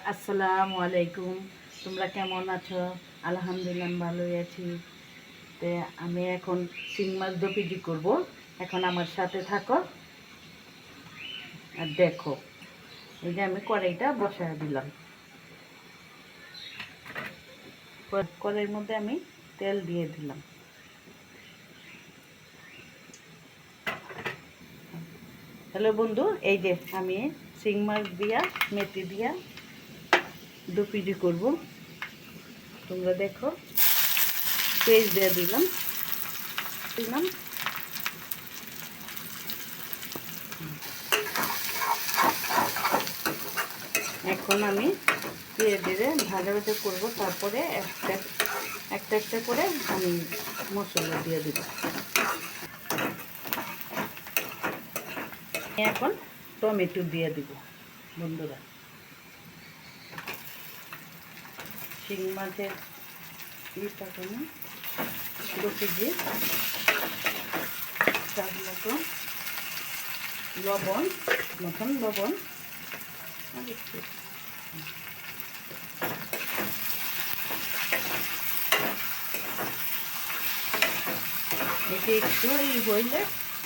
আসসালামু আলাইকুম। তোমরা কেমন আছো? আলহামদুলিল্লাহ আমি ভালোই আছি। তো আমি এখন শিং মাছ দপিজি করব। এখন আমার সাথে থাকো আর দেখো। এই যে আমি কড়াইটা বসায় দিলাম। কড়াইয়ের মধ্যে আমি তেল দিয়ে দিলাম। হ্যালো বন্ধু, এই যে আমি শিং মাছ দিয়া মেথি দিয়া দপিজি করব। তোমরা দেখো, পেঁয়াজ দিয়ে দিলাম। এখন আমি ধীরে ধীরে ভাজা ভাজা করবো। তারপরে একটা একটা করে আমি মশলা দিয়ে দেব। এখন টমেটো দিয়ে দিব বন্ধুরা। শিং মাছের ইটাকে না 2 কেজি স্বাদ মতো লবণ এটি একটু হইলে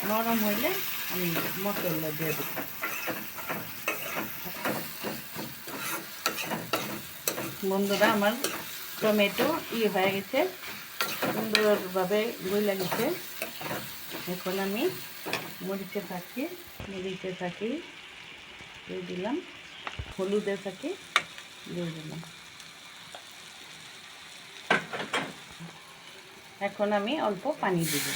নরম হইলে আমি মশলা দিয়ে দেব। বন্ধুরা আমার টমেটো হয়ে গেছে, সুন্দরভাবে গলে গেছে। এখন আমি মরিচের ফাঁকি দিয়ে দিলাম, হলুদের ফাঁকি দিয়ে দিলাম। এখন আমি অল্প পানি দেব।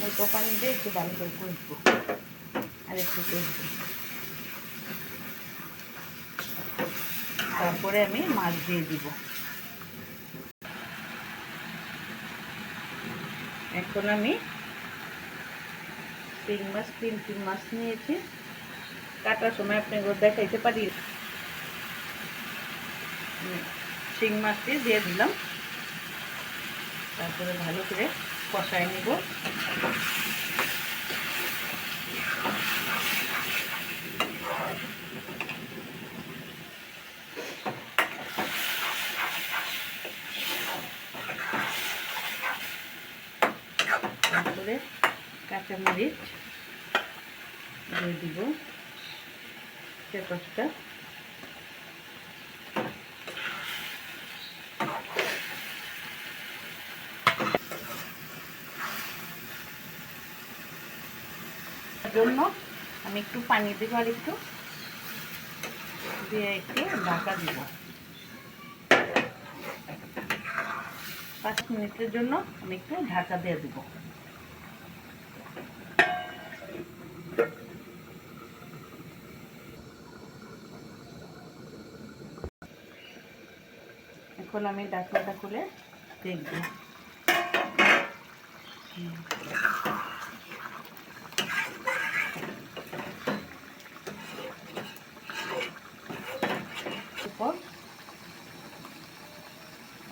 অল্প পানি দিয়ে একটু ভালো করে কষবো আর একটু কষবো। তারপরে আমি মাছ দিয়ে দিব। এখন আমি তিন মাছ নিয়েছি। কাটার সময় আপনাকে দেখাইতে পারি। শিং মাছটি দিয়ে দিলাম। তারপরে ভালো করে কষায় নিব। তারপরে কাঁচামরিচ দিয়ে দিব 4-5টা। জন্য আমি একটু পানি দেবো আর একটু দিয়ে একটু ঢাকা দিব। 5 মিনিটের জন্য আমি একটু ঢাকা দিয়ে দেব। এখন আমি ঢাকনাটা খুলে দেখব।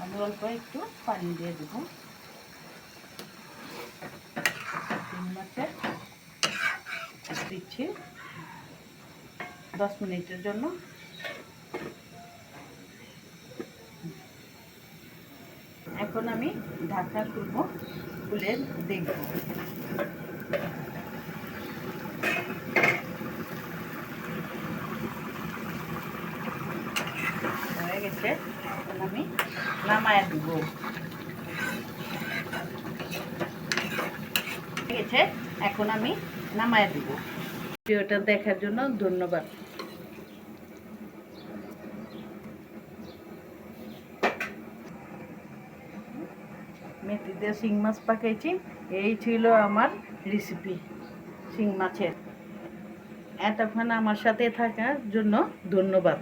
আমি অল্প একটু পানি দিয়ে দেব। শিং মাছের দিচ্ছি 10 মিনিটের জন্য। এখন আমি ঢাকনা খুলে দেখব। হয়ে গেছে, এখন আমি নামায়া দিব। এখন আমি নামায়া দিব। ভিডিওটা দেখার জন্য ধন্যবাদ। মেথি দিয়ে শিং মাছ পাকাইছি। এই ছিল আমার রেসিপি শিং মাছের। এতক্ষণ আমার সাথে থাকার জন্য ধন্যবাদ।